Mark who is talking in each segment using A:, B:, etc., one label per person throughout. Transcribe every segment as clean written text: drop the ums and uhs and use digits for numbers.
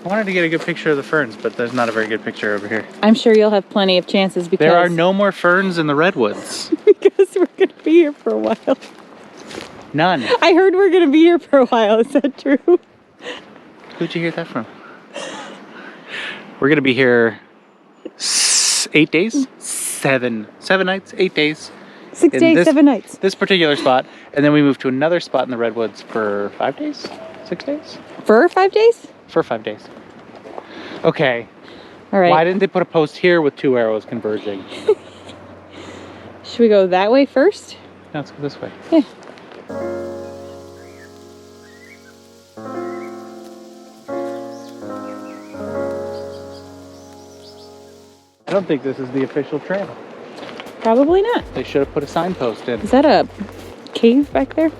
A: I wanted to get a good picture of the ferns, but there's not a very good picture over here.
B: I'm sure you'll have plenty of chances because...
A: There are no more ferns in the redwoods.
B: because we're going to be here for a while.
A: None.
B: I heard we're going to be here for a while. Is that true?
A: Who'd you hear that from? We're going to be here 8 days? 7 nights? 8 days.
B: 6 days, 7 nights.
A: This particular spot. And then we move to another spot in the redwoods for 5 days? 6 days?
B: For 5 days?
A: For 5 days. Okay.
B: All right.
A: Why didn't they put a post here with 2 arrows converging?
B: Should we go that way first?
A: No, let's go this way.
B: Yeah.
A: I don't think this is the official trail.
B: Probably not.
A: They should have put a signpost in.
B: Is that a cave back there?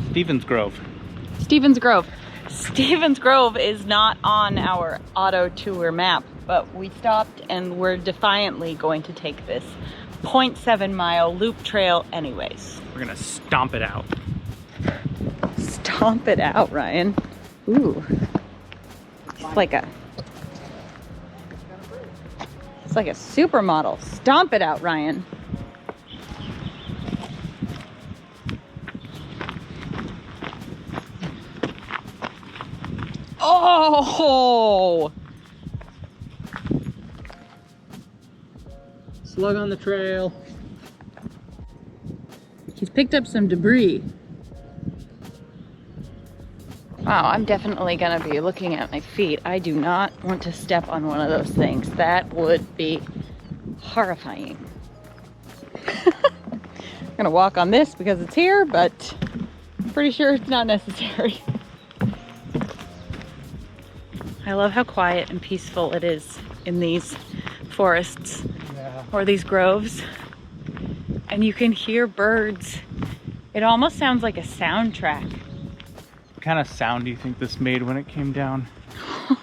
A: Stevens Grove.
B: Stevens Grove. Stevens Grove is not on our auto tour map, but we stopped and we're defiantly going to take this 0.7 mile loop trail anyways.
A: We're gonna stomp it out.
B: Stomp it out, Ryan. Ooh. It's like a supermodel. Stomp it out, Ryan. Oh!
A: Slug on the trail.
B: He's picked up some debris. Wow, I'm definitely gonna be looking at my feet. I do not want to step on one of those things. That would be horrifying. I'm gonna walk on this because it's here, but I'm pretty sure it's not necessary. I love how quiet and peaceful it is in these forests or these groves. And you can hear birds. It almost sounds like a soundtrack.
A: What kind of sound do you think this made when it came down?
B: I'm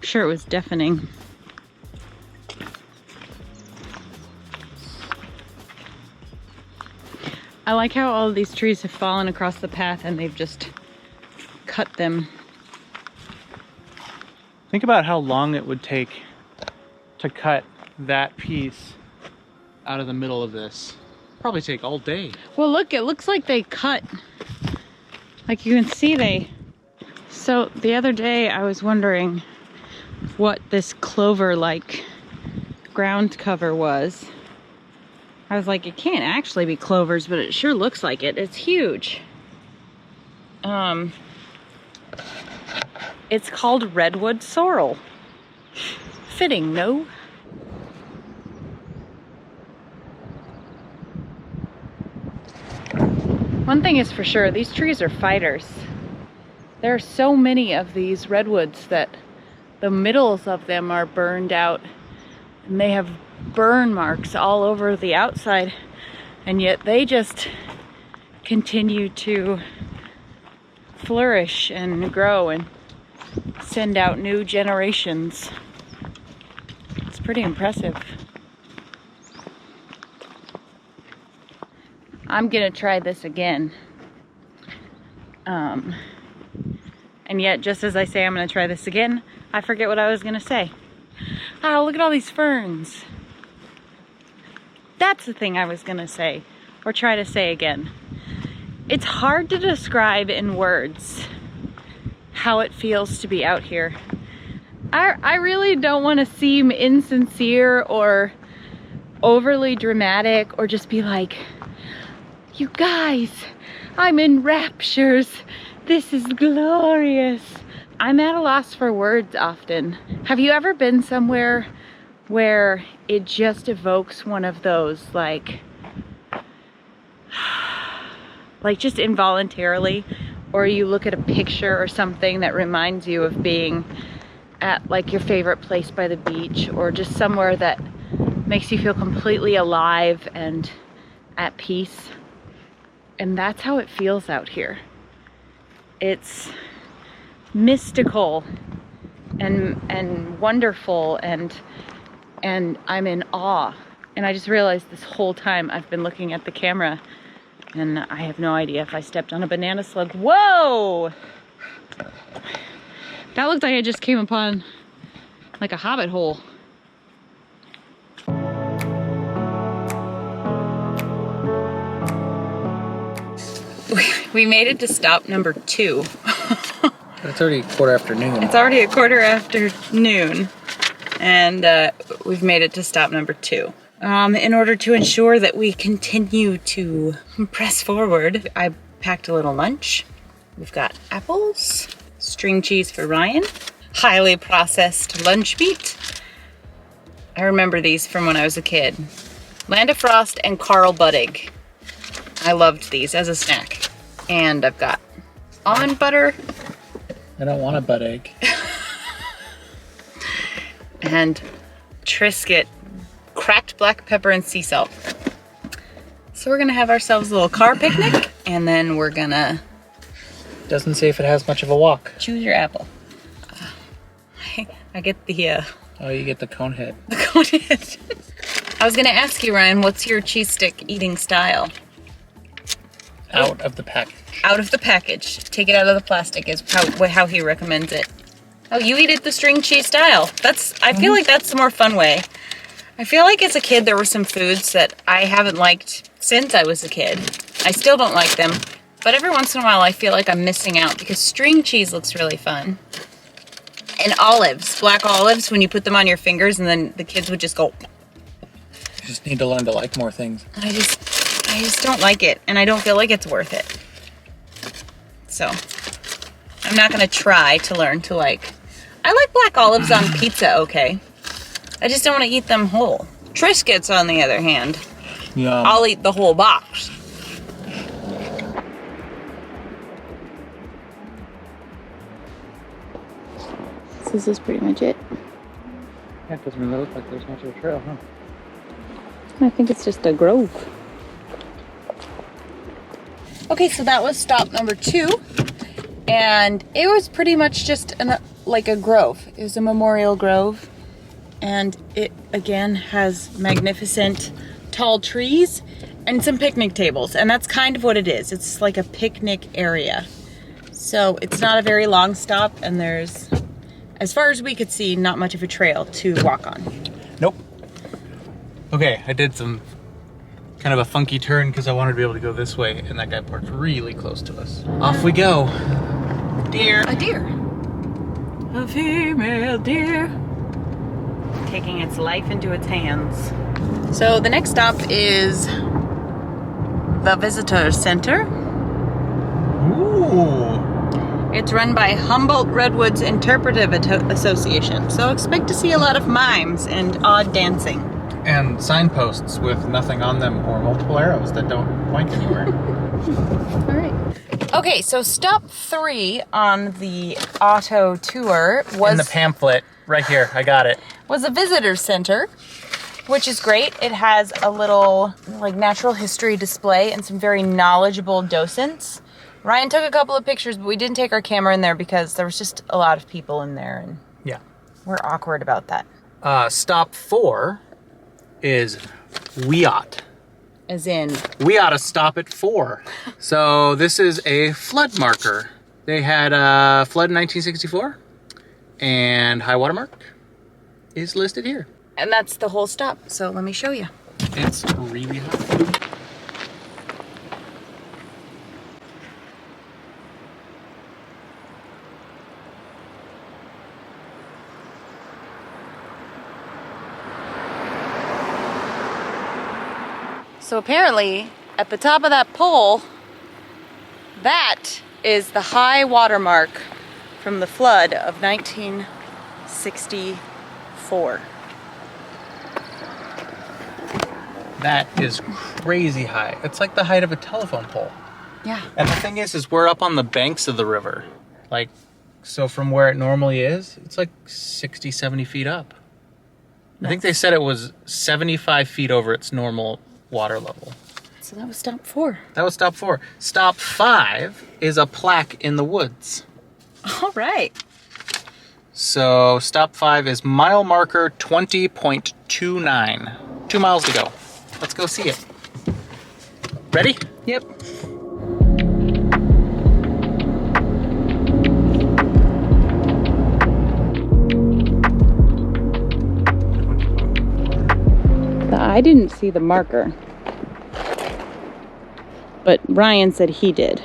B: sure it was deafening. I like how all of these trees have fallen across the path and they've just cut them.
A: Think about how long it would take to cut that piece out of the middle of this. Probably take all day.
B: Well, look, it looks like they cut, like you can see so the other day I was wondering what this clover-like ground cover was. I was like, it can't actually be clovers, but it sure looks like it. It's huge. It's called redwood sorrel. Fitting, no? One thing is for sure, these trees are fighters. There are so many of these redwoods that the middles of them are burned out and they have burn marks all over the outside, and yet they just continue to flourish and grow and send out new generations. It's pretty impressive. I'm gonna try this again. And yet, just as I say I'm gonna try this again, I forget what I was gonna say. Oh, look at all these ferns. That's the thing I was gonna say, or try to say again. It's hard to describe in words how it feels to be out here. I really don't want to seem insincere or overly dramatic or just be like, you guys, I'm in raptures. This is glorious. I'm at a loss for words often. Have you ever been somewhere where it just evokes one of those like just involuntarily, or you look at a picture or something that reminds you of being at like your favorite place by the beach, or just somewhere that makes you feel completely alive and at peace. And that's how it feels out here. It's mystical and wonderful, and I'm in awe. And I just realized this whole time I've been looking at the camera, and I have no idea if I stepped on a banana slug. Whoa! That looked like I just came upon like a hobbit hole. We made it to stop number 2.
A: It's already quarter after noon.
B: It's already a quarter after noon, and we've made it to stop number 2. In order to ensure that we continue to press forward, I packed a little lunch. We've got apples, string cheese for Ryan, highly processed lunch meat. I remember these from when I was a kid. Land of Frost and Carl Buddig. I loved these as a snack. And I've got almond butter.
A: I don't want a butt egg.
B: And Triscuit, cracked black pepper and sea salt. So we're gonna have ourselves a little car picnic, and then we're gonna...
A: Doesn't say if it has much of a walk.
B: Choose your apple. I get the...
A: Oh, you get the cone head.
B: The cone head. I was gonna ask you, Ryan, what's your cheese stick eating style?
A: Out of the package.
B: Out of the package. Take it out of the plastic is how he recommends it. Oh, you eat it the string cheese style. I feel like that's the more fun way. I feel like as a kid there were some foods that I haven't liked since I was a kid. I still don't like them, but every once in a while I feel like I'm missing out because string cheese looks really fun. And olives, black olives, when you put them on your fingers and then the kids would just go.
A: You just need to learn to like more things.
B: I just don't like it, and I don't feel like it's worth it. So, I'm not gonna try to learn to like. I like black olives on pizza, okay. I just don't want to eat them whole. Triscuits, on the other hand,
A: Yum.
B: I'll eat the whole box. So this is pretty much it.
A: Yeah, it doesn't really look like there's much of a trail, huh?
B: I think it's just a grove. Okay, so that was stop number 2, and it was pretty much just like a grove. It was a memorial grove, and it again has magnificent tall trees and some picnic tables, and that's kind of what it is. It's like a picnic area. So it's not a very long stop, and there's, as far as we could see, not much of a trail to walk on.
A: Nope. Okay, I did some kind of a funky turn because I wanted to be able to go this way, and that guy parked really close to us. Off we go. Deer.
B: A deer. A female deer. Taking its life into its hands. So the next stop is the Visitor Center.
A: Ooh.
B: It's run by Humboldt Redwoods Interpretive Association. So expect to see a lot of mimes and odd dancing.
A: And signposts with nothing on them or multiple arrows that don't point anywhere.
B: All right. Okay, so stop 3 on the auto tour was...
A: In the pamphlet, right here, I got it.
B: Was a visitor center, which is great. It has a little like natural history display and some very knowledgeable docents. Ryan took a couple of pictures, but we didn't take our camera in there because there was just a lot of people in there, and
A: Yeah.
B: we're awkward about that.
A: Stop 4 is we ought.
B: As in,
A: We ought to stop at 4. So this is a flood marker. They had a flood in 1964, and high water mark is listed here.
B: and that's the whole stop. So let me show you.
A: It's really high.
B: So apparently, at the top of that pole, that is the high water mark from the flood of 1964.
A: That is crazy high. It's like the height of a telephone pole.
B: Yeah.
A: And the thing is we're up on the banks of the river. Like, so from where it normally is, it's like 60, 70 feet up. I think they said it was 75 feet over its normal water level.
B: So that was stop 4.
A: That was stop 4. Stop 5 is a plaque in the woods.
B: All right.
A: So stop 5 is mile marker 20.29. 2 miles to go. Let's go see it. Ready?
B: Yep. I didn't see the marker, but Ryan said he did.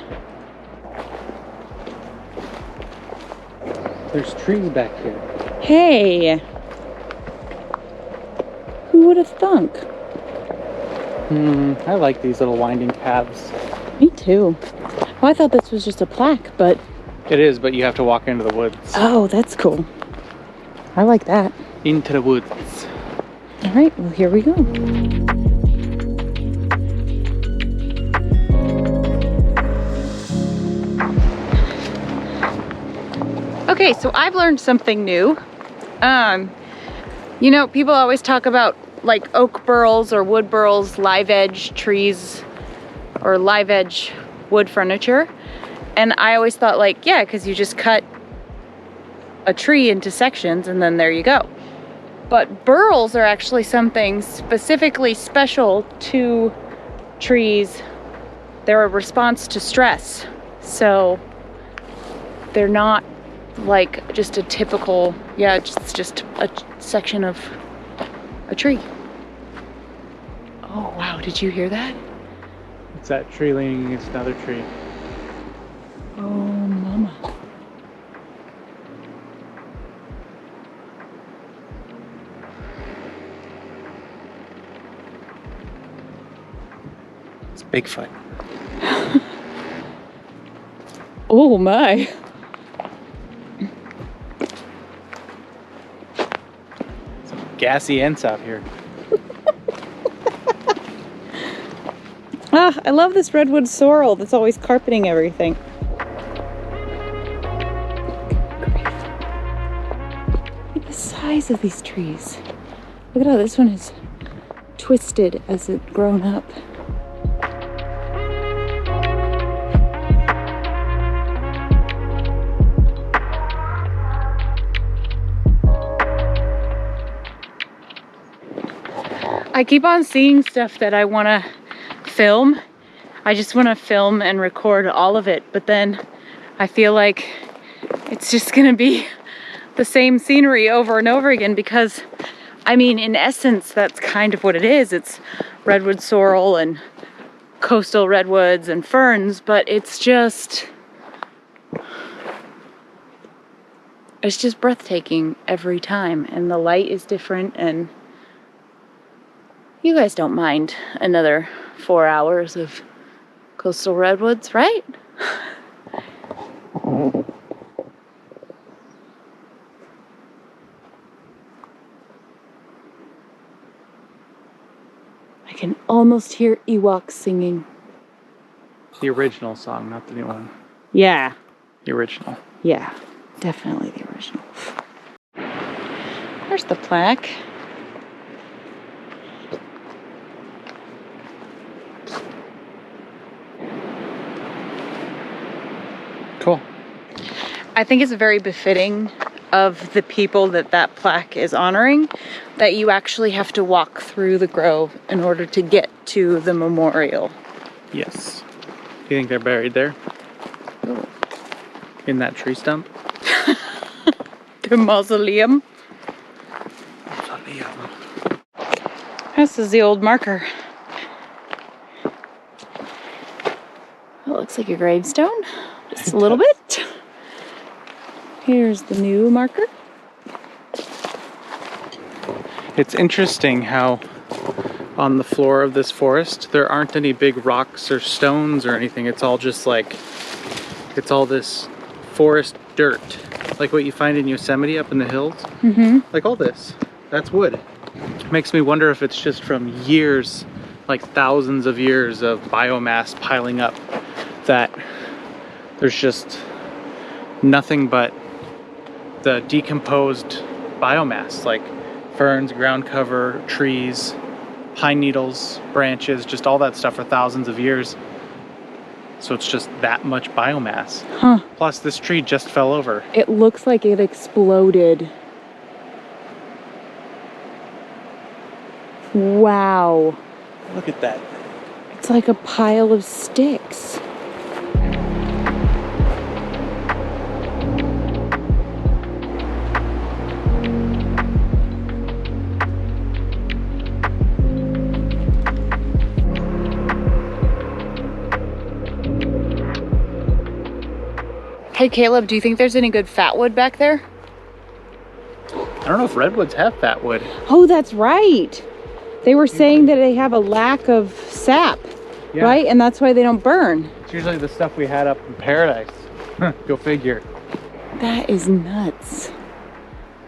A: There's trees back here.
B: Hey! Who would have thunk?
A: I like these little winding paths.
B: Me too. Oh, I thought this was just a plaque, but...
A: It is, but you have to walk into the woods.
B: Oh, that's cool. I like that.
A: Into the woods.
B: All right, well, here we go. Okay, so I've learned something new. You know, people always talk about like oak burls or wood burls, live edge trees, or live edge wood furniture. And I always thought like, yeah, because you just cut a tree into sections and then there you go. But burls are actually something specifically special to trees. They're a response to stress. So they're not like just a typical, it's just a section of a tree. Oh wow, did you hear that?
A: It's that tree leaning against another tree.
B: Oh mama.
A: It's Bigfoot.
B: Oh my.
A: Some gassy ants out here.
B: Ah, I love this redwood sorrel that's always carpeting everything. Look at the size of these trees. Look at how this one is twisted as it's grown up. I keep on seeing stuff that I want to film. I just want to film and record all of it, but then I feel like it's just gonna be the same scenery over and over again because, I mean, in essence, that's kind of what it is. It's redwood sorrel and coastal redwoods and ferns, but it's just breathtaking every time, and the light is different, and you guys don't mind another 4 hours of coastal redwoods, right? I can almost hear Ewoks singing.
A: The original song, not the new one.
B: Yeah.
A: The original.
B: Yeah, definitely the original. There's the plaque.
A: Cool.
B: I think it's very befitting of the people that that plaque is honoring that you actually have to walk through the grove in order to get to the memorial.
A: Yes. You think they're buried there?
B: Ooh.
A: In that tree stump?
B: The mausoleum. This is the old marker. It looks like a gravestone. Just a little bit. Here's the new marker.
A: It's interesting how on the floor of this forest there aren't any big rocks or stones or anything. It's all just like, it's all this forest dirt, like what you find in Yosemite up in the hills.
B: Mm-hmm.
A: Like all this, that's wood. Makes me wonder if it's just from years, like thousands of years of biomass piling up, that there's just nothing but the decomposed biomass, like ferns, ground cover, trees, pine needles, branches, just all that stuff for thousands of years. So it's just that much biomass.
B: Huh.
A: Plus, this tree just fell over.
B: It looks like it exploded. Wow.
A: Look at that.
B: It's like a pile of sticks. Hey Caleb, do you think there's any good fatwood back there?
A: I don't know if redwoods have fatwood.
B: Oh, that's right. They were saying that they have a lack of sap,
A: Yeah.
B: right? And that's why they don't burn.
A: It's usually the stuff we had up in paradise. Go figure.
B: That is nuts.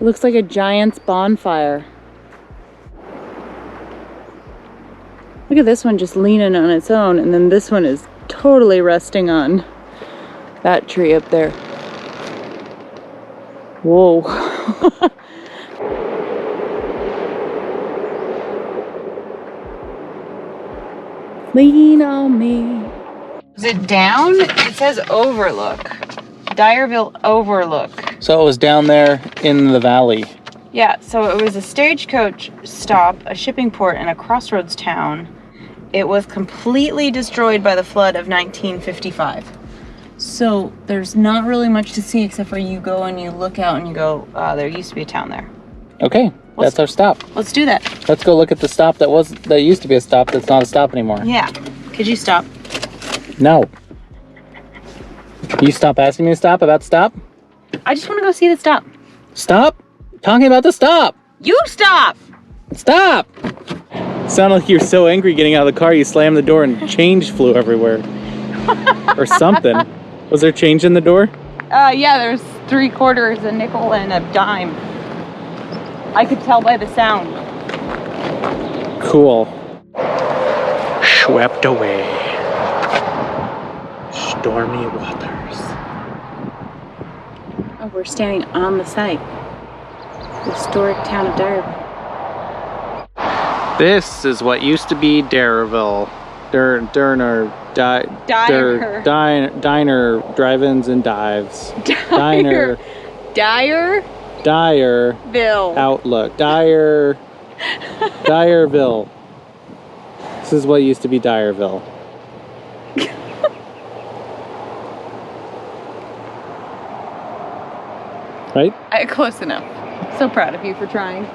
B: It looks like a giant's bonfire. Look at this one just leaning on its own, and then this one is totally resting on that tree up there. Whoa. Lean on me. Is it down? It says Overlook. Dyerville Overlook.
A: So it was down there in the valley.
B: Yeah, so it was a stagecoach stop, a shipping port, and a crossroads town. It was completely destroyed by the flood of 1955. So there's not really much to see except for you go and you look out and you go, there used to be a town there.
A: Okay, that's our stop.
B: Let's do that.
A: Let's go look at the stop that used to be a stop that's not a stop anymore.
B: Yeah. Could you stop?
A: No. You stop asking me to stop about stop?
B: I just want to go see the stop.
A: Stop? Talking about the stop.
B: You stop!
A: Stop! Sounded like you were so angry getting out of the car you slammed the door and change flew everywhere. Or something. Was there change in the door?
B: Yeah, there's 3 quarters, a nickel, and a dime. I could tell by the sound.
A: Cool. Swept away. Stormy waters.
B: Oh, we're standing on the site. The historic town of Dyerville.
A: This is what used to be Dyerville. Diner, drive-ins and dives. Diner.
B: Dyerville.
A: Outlook. Dyerville. This is what used to be Dyerville. Right?
B: Close enough. So proud of you for trying.